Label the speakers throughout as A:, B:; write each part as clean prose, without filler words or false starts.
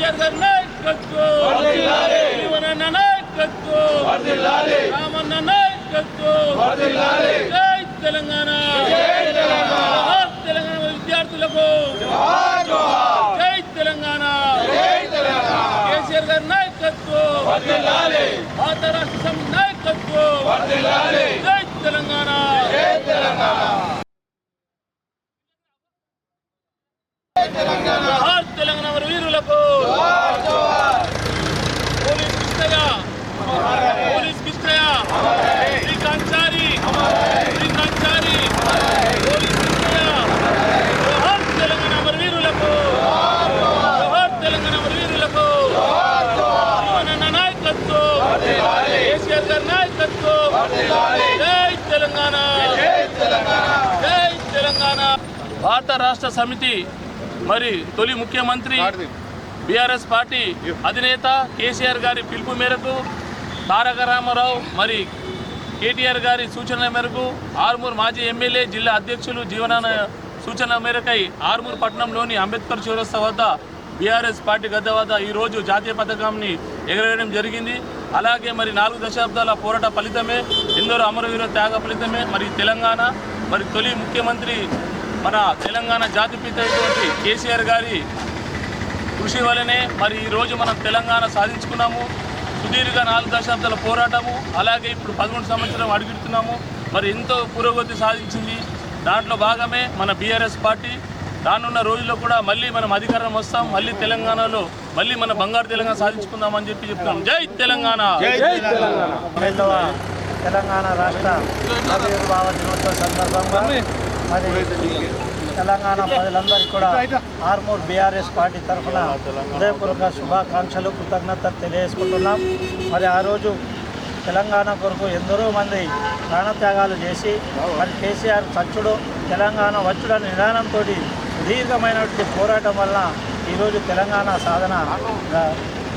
A: కేసీఆర్ గారి నాయకత్వం, జీవనన్న నాయకత్వం, రామన్న నాయకత్వం, జై తెలంగాణ, తెలంగాణ విద్యార్థులకు జై తెలంగాణ, కేసీఆర్ గారి నాయకత్వం, భారత రాష్ట్ర సమితి నాయకత్వం, జై తెలంగాణ. జోహార్ తెలంగాణ వీరులకు, పోలీస్ కిష్టయ్య, పోలీస్ కిష్టయ్య, శ్రీకాంత్ చారి, శ్రీకాంత్ చారి, పోలీస్ కిష్టయ్య. జోహార్ తెలంగాణ వీరులకు, జోహార్ తెలంగాణ వీరులకు, జీవనన్న నాయకత్వం, కేసీఆర్ గారి నాయకత్వం, జై తెలంగాణ, జై తెలంగాణ. భారత రాష్ట్ర సమితి మరి తొలి ముఖ్యమంత్రి బీఆర్ఎస్ పార్టీ అధినేత కేసీఆర్ గారి పిలుపు మేరకు తారక రామారావు మరి కేటీఆర్ గారి సూచనల మేరకు ఆర్మూర్ మాజీ ఎమ్మెల్యే జిల్లా అధ్యక్షులు జీవనాన సూచనల మేరకై ఆర్మూర్ పట్టణంలోని అంబేద్కర్ చౌరస్తా వద్ద బీఆర్ఎస్ పార్టీ గద్దె వద్ద ఈరోజు జాతీయ పతాకాన్ని ఎగరవేయడం జరిగింది. అలాగే మరి 4 దశాబ్దాల పోరాట ఫలితమే, ఎందరో అమరవీరుల త్యాగ ఫలితమే మరి తెలంగాణ మరి తొలి ముఖ్యమంత్రి మన తెలంగాణ జాతిపిత అయినటువంటి కేసీఆర్ గారి కృషి వల్లనే మరి ఈరోజు మనం తెలంగాణ సాధించుకున్నాము. సుదీర్ఘ 4 దశాబ్దాల పోరాటము, అలాగే ఇప్పుడు 13 సంవత్సరం అడుగుతున్నాము. మరి ఎంతో పురోగతి సాధించింది. దాంట్లో భాగమే మన బీఆర్ఎస్ పార్టీ. రానున్న రోజుల్లో కూడా మళ్ళీ మనం అధికారం వస్తాం, మళ్ళీ తెలంగాణలో మళ్ళీ మన బంగారు తెలంగాణ సాధించుకుందామని చెప్తున్నాం. జై తెలంగాణ.
B: తెలంగాణ రాష్ట్ర ఆవిర్భావ దినోత్సవ సందర్భంగా మరి తెలంగాణ ప్రజలందరికీ కూడా ఆర్మూర్ బీఆర్ఎస్ పార్టీ తరఫున హృదయపూర్వక శుభాకాంక్షలు, కృతజ్ఞతలు తెలియజేసుకుంటున్నాం. మరి ఆ రోజు తెలంగాణ కొరకు ఎందరో మంది ప్రాణత్యాగాలు చేసి మరి కేసీఆర్ చచ్చుడు తెలంగాణ వచ్చుడని నిదానంతో దీర్ఘమైనటువంటి పోరాటం వలన ఈరోజు తెలంగాణ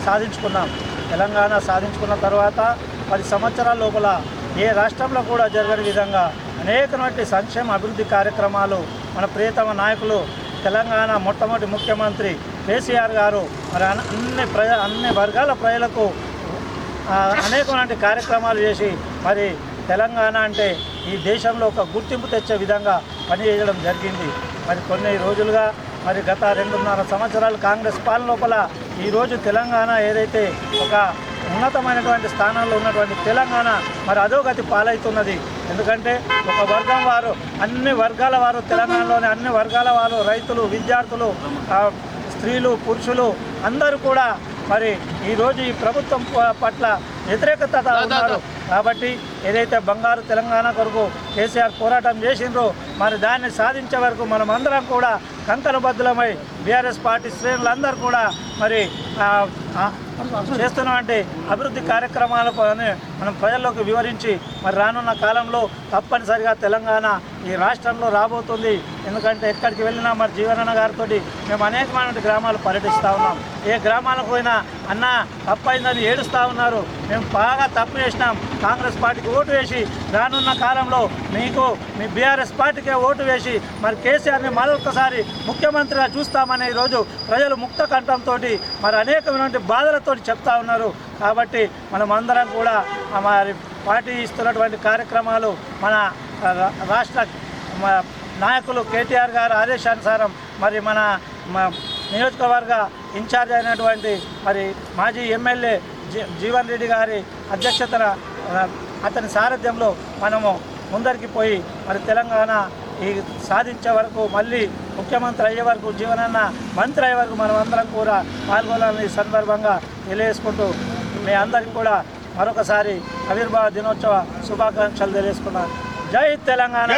B: సాధించుకున్నాం. తెలంగాణ సాధించుకున్న తర్వాత 10 సంవత్సరాల లోపల ఏ రాష్ట్రంలో కూడా జరగని విధంగా అనేకటువంటి సంక్షేమ అభివృద్ధి కార్యక్రమాలు మన ప్రియతమ నాయకులు తెలంగాణ మొట్టమొదటి ముఖ్యమంత్రి కేసీఆర్ గారు మరి అన్ని వర్గాల ప్రజలకు అనేకమైన కార్యక్రమాలు చేసి మరి తెలంగాణ అంటే ఈ దేశంలో ఒక గుర్తింపు తెచ్చే విధంగా పనిచేయడం జరిగింది. మరి కొన్ని రోజులుగా మరి గత 2.5 సంవత్సరాలు కాంగ్రెస్ పాలన లోపల ఈరోజు తెలంగాణ ఏదైతే ఒక ఉన్నతమైనటువంటి స్థానంలో ఉన్నటువంటి తెలంగాణ మరి అధోగతి పాలవుతున్నది. ఎందుకంటే ఒక వర్గం వారు, అన్ని వర్గాల వారు, తెలంగాణలోని అన్ని వర్గాల వారు, రైతులు, విద్యార్థులు, స్త్రీలు, పురుషులు అందరూ కూడా మరి ఈరోజు ఈ ప్రభుత్వం పట్ల వ్యతిరేకత ఉన్నారు. కాబట్టి ఏదైతే బంగారు తెలంగాణ కొరకు కేసీఆర్ పోరాటం చేసిండ్రో మరి దాన్ని సాధించే వరకు మనం అందరం కూడా కంకణబద్ధులమై బీఆర్ఎస్ పార్టీ శ్రేణులందరూ కూడా మరి చేస్తున్నటువంటి అభివృద్ధి కార్యక్రమాలకు మనం ప్రజల్లోకి వివరించి మరి రానున్న కాలంలో తప్పనిసరిగా తెలంగాణ ఈ రాష్ట్రంలో రాబోతుంది. ఎందుకంటే ఎక్కడికి వెళ్ళినా మరి జీవనన్న గారితో మేము అనేకమైన గ్రామాలు పర్యటిస్తూ ఉన్నాం. ఏ గ్రామాలకు పోయినా అన్న తప్పైందని ఏడుస్తూ ఉన్నారు. మేము బాగా తప్పు చేసినాం, కాంగ్రెస్ పార్టీకి ఓటు వేసి రానున్న కాలంలో మీకు మీ బీఆర్ఎస్ పార్టీకే ఓటు వేసి మరి కేసీఆర్ని మరొకసారి ముఖ్యమంత్రిగా చూస్తామని ఈరోజు ప్రజలు ముక్త కంఠంతో మరి అనేకమైనటువంటి బాధలతో చెప్తా ఉన్నారు. కాబట్టి మనం అందరం కూడా మరి పార్టీ ఇస్తున్నటువంటి కార్యక్రమాలు మన రాష్ట్ర నాయకులు కేటీఆర్ గారి ఆదేశానుసారం మరి మన నియోజకవర్గ ఇన్ఛార్జ్ అయినటువంటి మరి మాజీ ఎమ్మెల్యే జీవన్ రెడ్డి గారి అధ్యక్షతన అతని సారథ్యంలో మనము ముందరికి పోయి మరి తెలంగాణ ఈ సాధించే వరకు మళ్ళీ ముఖ్యమంత్రి అయ్యే వరకు జీవనన్న మంత్రి అయ్యే వరకు మనం అందరం కూడా పాల్గొనాలని సందర్భంగా తెలియజేసుకుంటూ మీ అందరికీ కూడా మరొకసారి ఆవిర్భావ దినోత్సవ శుభాకాంక్షలు తెలియజేసుకున్నాను. జై తెలంగాణ.